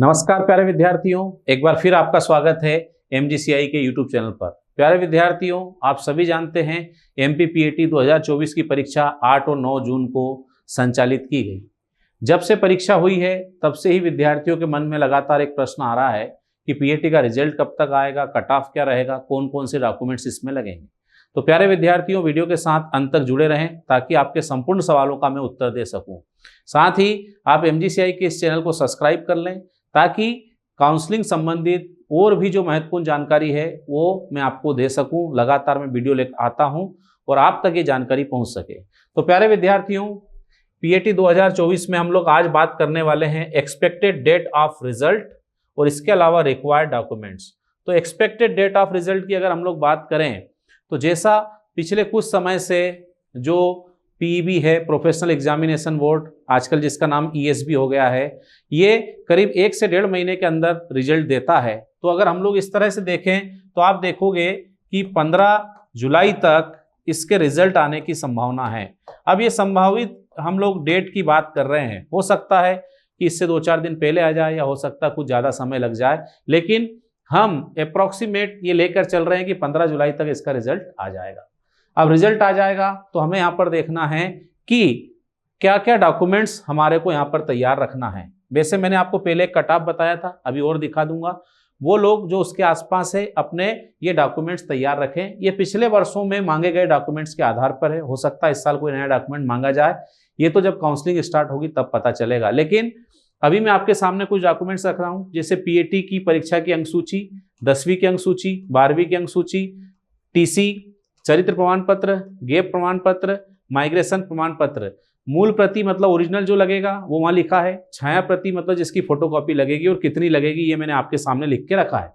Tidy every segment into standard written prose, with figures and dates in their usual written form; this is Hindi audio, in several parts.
नमस्कार प्यारे विद्यार्थियों, एक बार फिर आपका स्वागत है MGCI के YouTube चैनल पर। प्यारे विद्यार्थियों, आप सभी जानते हैं MPPAT 2024 की परीक्षा 8 और 9 जून को संचालित की गई। जब से परीक्षा हुई है तब से ही विद्यार्थियों के मन में लगातार एक प्रश्न आ रहा है कि PAT का रिजल्ट कब तक आएगा, कट ऑफ क्या रहेगा, कौन कौन से डॉक्यूमेंट्स इसमें लगेंगे। तो प्यारे विद्यार्थियों, वीडियो के साथ अंत तक जुड़े रहें ताकि आपके संपूर्ण सवालों का मैं उत्तर दे सकूं। साथ ही आप MGCI के इस चैनल को सब्सक्राइब कर लें ताकि काउंसलिंग संबंधित और भी जो महत्वपूर्ण जानकारी है वो मैं आपको दे सकूं। लगातार मैं वीडियो लेकर आता हूं और आप तक ये जानकारी पहुंच सके। तो प्यारे विद्यार्थियों, PAT 2024 में हम लोग आज बात करने वाले हैं एक्सपेक्टेड डेट ऑफ रिजल्ट और इसके अलावा रिक्वायर्ड डॉक्यूमेंट्स। तो एक्सपेक्टेड डेट ऑफ रिजल्ट की अगर हम लोग बात करें तो जैसा पिछले कुछ समय से जो PEB है, प्रोफेशनल एग्जामिनेशन बोर्ड, आजकल जिसका नाम ESB हो गया है, ये करीब 1 से 1.5 महीने के अंदर रिजल्ट देता है। तो अगर हम लोग इस तरह से देखें तो आप देखोगे कि 15 जुलाई तक इसके रिजल्ट आने की संभावना है। अब ये संभावित हम लोग डेट की बात कर रहे हैं, हो सकता है कि इससे 2-4 दिन पहले आ जाए या हो सकता है कुछ ज़्यादा समय लग जाए, लेकिन हम अप्रॉक्सीमेट ये लेकर चल रहे हैं कि 15 जुलाई तक इसका रिजल्ट आ जाएगा। अब रिजल्ट आ जाएगा तो हमें यहाँ पर देखना है कि क्या क्या डॉक्यूमेंट्स हमारे को यहाँ पर तैयार रखना है। वैसे मैंने आपको पहले एक कट ऑफ बताया था, अभी और दिखा दूंगा। वो लोग जो उसके आसपास है अपने ये डॉक्यूमेंट्स तैयार रखें। ये पिछले वर्षों में मांगे गए डॉक्यूमेंट्स के आधार पर है, हो सकता है इस साल कोई नया डॉक्यूमेंट मांगा जाए, ये तो जब काउंसलिंग स्टार्ट होगी तब पता चलेगा। लेकिन अभी मैं आपके सामने कुछ डॉक्यूमेंट्स रख रहा हूँ, जैसे PAT की परीक्षा की अंक सूची, 10वीं की अंक सूची, 12वीं की अंक सूची, TC, चरित्र प्रमाण पत्र, गैप प्रमाण पत्र, माइग्रेशन प्रमाण पत्र। मूल प्रति मतलब ओरिजिनल जो लगेगा वो वहां लिखा है, छाया प्रति मतलब जिसकी फोटोकॉपी लगेगी और कितनी लगेगी ये मैंने आपके सामने लिख के रखा है।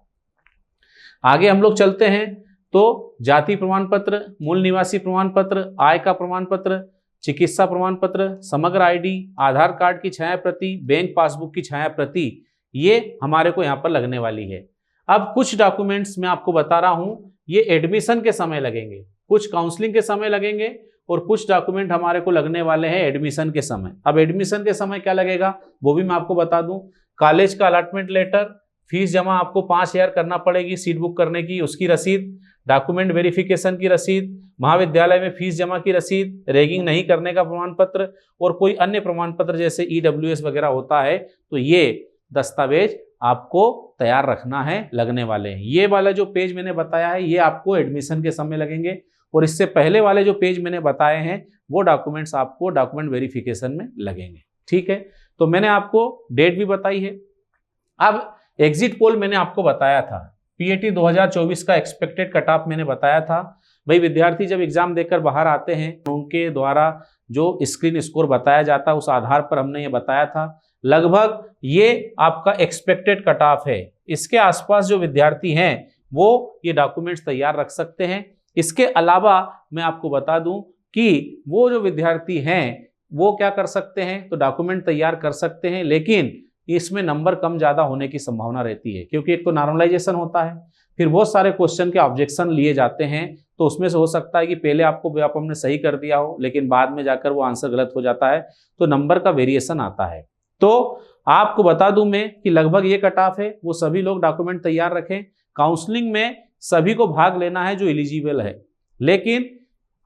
आगे हम लोग चलते हैं तो जाति प्रमाण पत्र, मूल निवासी प्रमाण पत्र, आय का प्रमाण पत्र, चिकित्सा प्रमाण पत्र, समग्र ID, आधार कार्ड की छाया प्रति, बैंक पासबुक की छाया प्रति, ये हमारे को यहाँ पर लगने वाली है। अब कुछ डॉक्यूमेंट्स मैं आपको बता रहा हूँ, ये एडमिशन के समय लगेंगे, कुछ काउंसलिंग के समय लगेंगे और कुछ डॉक्यूमेंट हमारे को लगने वाले हैं एडमिशन के समय। अब एडमिशन के समय क्या लगेगा वो भी मैं आपको बता दूं। कॉलेज का अलॉटमेंट लेटर, फीस जमा आपको 5,000 करना पड़ेगी सीट बुक करने की, उसकी रसीद, डॉक्यूमेंट वेरिफिकेशन की रसीद, महाविद्यालय में फीस जमा की रसीद, रैगिंग नहीं करने का प्रमाण पत्र और कोई अन्य प्रमाण पत्र जैसे EWS वगैरह होता है, तो ये दस्तावेज आपको तैयार रखना है, लगने वाले हैं। ये वाला जो पेज मैंने बताया है ये आपको एडमिशन के समय लगेंगे और इससे पहले वाले जो पेज मैंने बताए हैं वो डॉक्यूमेंट्स आपको डॉक्यूमेंट वेरिफिकेशन में लगेंगे। ठीक है, तो मैंने आपको डेट भी बताई है। अब एग्जिट पोल मैंने आपको बताया था, PAT 2024 का एक्सपेक्टेड कट ऑफ मैंने बताया था। भाई विद्यार्थी जब एग्जाम देकर बाहर आते हैं उनके द्वारा जो स्क्रीन स्कोर बताया जाता है उस आधार पर हमने ये बताया था लगभग ये आपका एक्सपेक्टेड कट ऑफ है। इसके आसपास जो विद्यार्थी हैं वो ये डॉक्यूमेंट्स तैयार रख सकते हैं। इसके अलावा मैं आपको बता दूं कि वो जो विद्यार्थी हैं वो क्या कर सकते हैं, तो डॉक्यूमेंट तैयार कर सकते हैं, लेकिन इसमें नंबर कम ज़्यादा होने की संभावना रहती है क्योंकि एक तो नॉर्मलाइजेशन होता है, फिर बहुत सारे क्वेश्चन के ऑब्जेक्शन लिए जाते हैं, तो उसमें से हो सकता है कि पहले आपको व्याप हमने सही कर दिया हो लेकिन बाद में जाकर वो आंसर गलत हो जाता है, तो नंबर का वेरिएशन आता है। तो आपको बता दूं मैं कि लगभग ये कट ऑफ है, वो सभी लोग डॉक्यूमेंट तैयार रखें। काउंसलिंग में सभी को भाग लेना है जो एलिजिबल है, लेकिन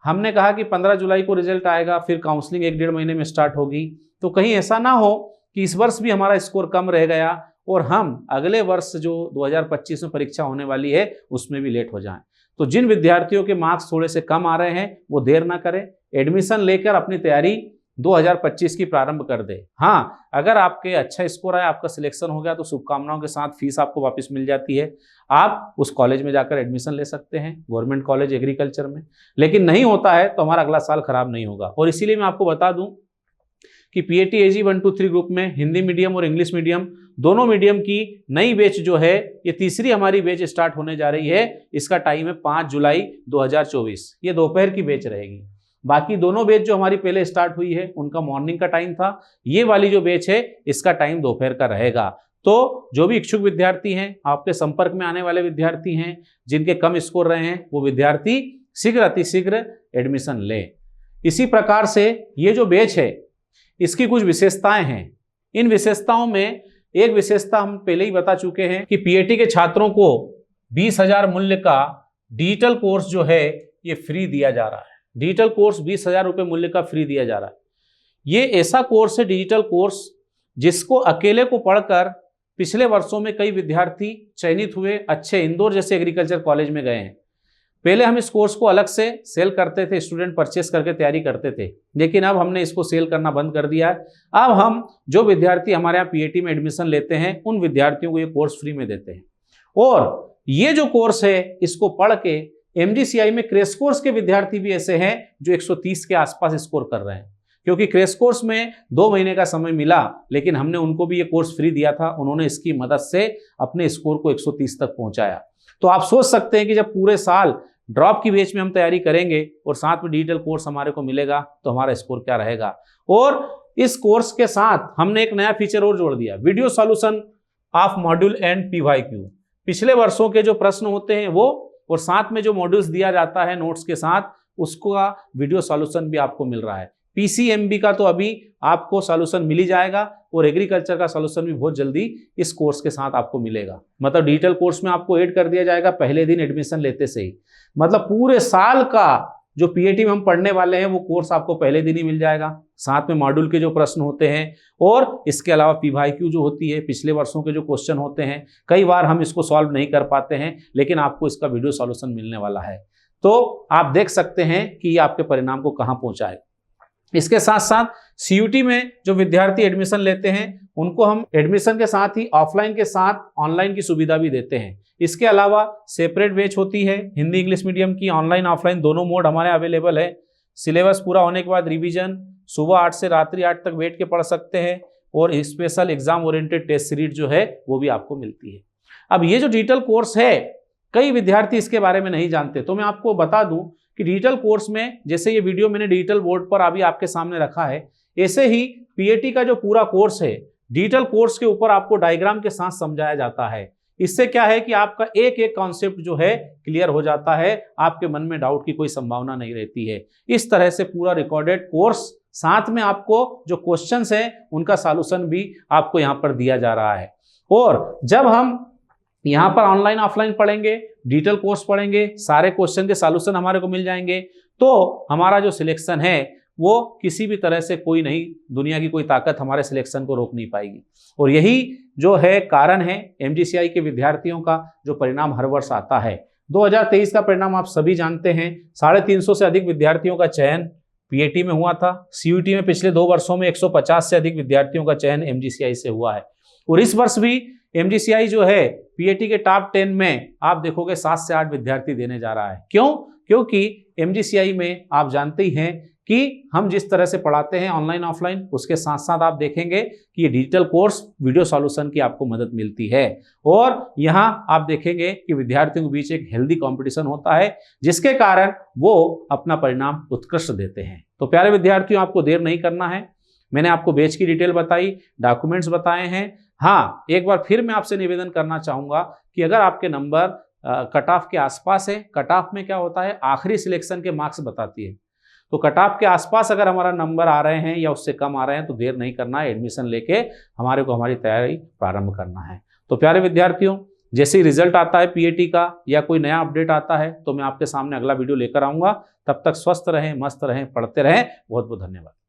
हमने कहा कि 15 जुलाई को रिजल्ट आएगा, फिर काउंसलिंग 1-1.5 महीने में स्टार्ट होगी, तो कहीं ऐसा ना हो कि इस वर्ष भी हमारा स्कोर कम रह गया और हम अगले वर्ष जो 2025 में परीक्षा होने वाली है उसमें भी लेट हो जाएं। तो जिन विद्यार्थियों के मार्क्स थोड़े से कम आ रहे हैं वो देर ना करें, एडमिशन लेकर अपनी तैयारी 2025 की प्रारंभ कर दे। हाँ, अगर आपके अच्छा स्कोर आया, आपका सिलेक्शन हो गया तो शुभकामनाओं के साथ फीस आपको वापस मिल जाती है, आप उस कॉलेज में जाकर एडमिशन ले सकते हैं, गवर्नमेंट कॉलेज एग्रीकल्चर में। लेकिन नहीं होता है तो हमारा अगला साल खराब नहीं होगा। और इसीलिए मैं आपको बता दूं कि PAT AG 1, 2, 3 ग्रुप में हिंदी मीडियम और इंग्लिश मीडियम दोनों मीडियम की नई बैच जो है, ये तीसरी हमारी बैच स्टार्ट होने जा रही है। इसका टाइम है 5 जुलाई 2024, ये दोपहर की बैच रहेगी। बाकी दोनों बैच जो हमारी पहले स्टार्ट हुई है उनका मॉर्निंग का टाइम था, ये वाली जो बैच है इसका टाइम दोपहर का रहेगा। तो जो भी इच्छुक विद्यार्थी हैं, आपके संपर्क में आने वाले विद्यार्थी हैं जिनके कम स्कोर रहे हैं, वो विद्यार्थी शीघ्र अतिशीघ्र एडमिशन लें। इसी प्रकार से ये जो बैच है इसकी कुछ विशेषताएं हैं। इन विशेषताओं में एक विशेषता हम पहले ही बता चुके हैं कि पीएटी के छात्रों को 20,000 मूल्य का डिजिटल कोर्स जो है ये फ्री दिया जा रहा है। डिजिटल कोर्स 20,000 रुपये मूल्य का फ्री दिया जा रहा है। ये ऐसा कोर्स है, डिजिटल कोर्स, जिसको अकेले को पढ़कर पिछले वर्षों में कई विद्यार्थी चयनित हुए, अच्छे इंदौर जैसे एग्रीकल्चर कॉलेज में गए हैं। पहले हम इस कोर्स को अलग से सेल करते थे, स्टूडेंट परचेस करके तैयारी करते थे, लेकिन अब हमने इसको सेल करना बंद कर दिया है। अब हम जो विद्यार्थी हमारे यहाँ पीएटी में एडमिशन लेते हैं उन विद्यार्थियों को ये कोर्स फ्री में देते हैं। और ये जो कोर्स है इसको पढ़ के एमजीसीआई में क्रैश कोर्स के विद्यार्थी भी ऐसे हैं जो 130 के आसपास स्कोर कर रहे हैं, क्योंकि क्रैश कोर्स में 2 महीने का समय मिला, लेकिन हमने उनको भी ये कोर्स फ्री दिया था। उन्होंने इसकी मदद से अपने स्कोर को 130 तक पहुंचाया। तो आप सोच सकते हैं कि जब पूरे साल ड्रॉप की बेच में हम तैयारी करेंगे और साथ में डिजिटल कोर्स हमारे को मिलेगा तो हमारा स्कोर क्या रहेगा। और इस कोर्स के साथ हमने एक नया फीचर और जोड़ दिया, video solution of module and PYQ. पिछले वर्षों के जो प्रश्न होते हैं वो, और साथ में जो मॉड्यूल्स दिया जाता है नोट्स के साथ, उसका वीडियो सॉल्यूशन भी आपको मिल रहा है। पीसीएमबी का तो अभी आपको सॉल्यूशन मिल ही जाएगा और एग्रीकल्चर का सॉल्यूशन भी बहुत जल्दी इस कोर्स के साथ आपको मिलेगा। मतलब डिजिटल कोर्स में आपको ऐड कर दिया जाएगा पहले दिन एडमिशन लेते से ही। मतलब पूरे साल का जो पीएटी में हम पढ़ने वाले हैं वो कोर्स आपको पहले दिन ही मिल जाएगा, साथ में मॉड्यूल के जो प्रश्न होते हैं, और इसके अलावा पीवाईक्यू जो होती है, पिछले वर्षों के जो क्वेश्चन होते हैं, कई बार हम इसको सॉल्व नहीं कर पाते हैं, लेकिन आपको इसका वीडियो सॉल्यूशन मिलने वाला है। तो आप देख सकते हैं कि ये आपके परिणाम को कहाँ पहुंचाएगा। इसके साथ साथ सीयूटी में जो विद्यार्थी एडमिशन लेते हैं उनको हम एडमिशन के साथ ही ऑफलाइन के साथ ऑनलाइन की सुविधा भी देते हैं। इसके अलावा सेपरेट बैच होती है हिंदी इंग्लिश मीडियम की, ऑनलाइन ऑफलाइन दोनों मोड हमारे अवेलेबल है। सिलेबस पूरा होने के बाद रिवीजन सुबह 8 से रात्रि 8 तक बैठ के पढ़ सकते हैं, और special exam oriented test series जो है वो भी आपको मिलती है। अब ये जो डिजिटल कोर्स है, कई विद्यार्थी इसके बारे में नहीं जानते, तो मैं आपको बता दूं कि डिजिटल कोर्स में, जैसे ये वीडियो मैंने डिजिटल बोर्ड पर अभी आपके सामने रखा है, ऐसे ही पीएटी का जो पूरा कोर्स है डिजिटल कोर्स के ऊपर आपको डायग्राम के साथ समझाया जाता है। इससे क्या है कि आपका एक एक कॉन्सेप्ट जो है क्लियर हो जाता है, आपके मन में डाउट की कोई संभावना नहीं रहती है। इस तरह से पूरा रिकॉर्डेड कोर्स, साथ में आपको जो क्वेश्चंस हैं उनका सॉल्यूशन भी आपको यहाँ पर दिया जा रहा है। और जब हम यहाँ पर ऑनलाइन ऑफलाइन पढ़ेंगे, डिजिटल कोर्स पढ़ेंगे, सारे क्वेश्चन के सॉल्यूशन हमारे को मिल जाएंगे, तो हमारा जो सिलेक्शन है वो किसी भी तरह से कोई नहीं, दुनिया की कोई ताकत हमारे सिलेक्शन को रोक नहीं पाएगी। और यही जो है कारण है एमजीसीआई के विद्यार्थियों का जो परिणाम हर वर्ष आता है। 2023 का परिणाम आप सभी जानते हैं, 350 से अधिक विद्यार्थियों का चयन पीएटी में हुआ था। सीयूटी में पिछले 2 वर्षों में 150 से अधिक विद्यार्थियों का चयन एमजीसीआई से हुआ है। और इस वर्ष भी एमजीसीआई जो है पीएटी के टॉप 10 में आप देखोगे 7 से 8 विद्यार्थी देने जा रहा है। क्यों? क्योंकि एमजीसीआई में आप जानते ही हैं कि हम जिस तरह से पढ़ाते हैं ऑनलाइन ऑफलाइन, उसके साथ साथ आप देखेंगे कि ये डिजिटल कोर्स वीडियो सॉल्यूशन की आपको मदद मिलती है। और यहाँ आप देखेंगे कि विद्यार्थियों के बीच एक हेल्दी कंपटीशन होता है, जिसके कारण वो अपना परिणाम उत्कृष्ट देते हैं। तो प्यारे विद्यार्थियों, आपको देर नहीं करना है। मैंने आपको बैच की डिटेल बताई, डॉक्यूमेंट्स बताए हैं। हाँ, एक बार फिर मैं आपसे निवेदन करना चाहूँगा कि अगर आपके नंबर कट ऑफ के आसपास है, कट ऑफ में क्या होता है, आखिरी सिलेक्शन के मार्क्स बताती है, तो कट ऑफ के आसपास अगर हमारा नंबर आ रहे हैं या उससे कम आ रहे हैं तो देर नहीं करना है, एडमिशन लेके हमारे को हमारी तैयारी प्रारंभ करना है। तो प्यारे विद्यार्थियों, जैसे ही रिजल्ट आता है पीएटी का या कोई नया अपडेट आता है तो मैं आपके सामने अगला वीडियो लेकर आऊँगा। तब तक स्वस्थ रहें, मस्त रहें, पढ़ते रहें। बहुत बहुत धन्यवाद।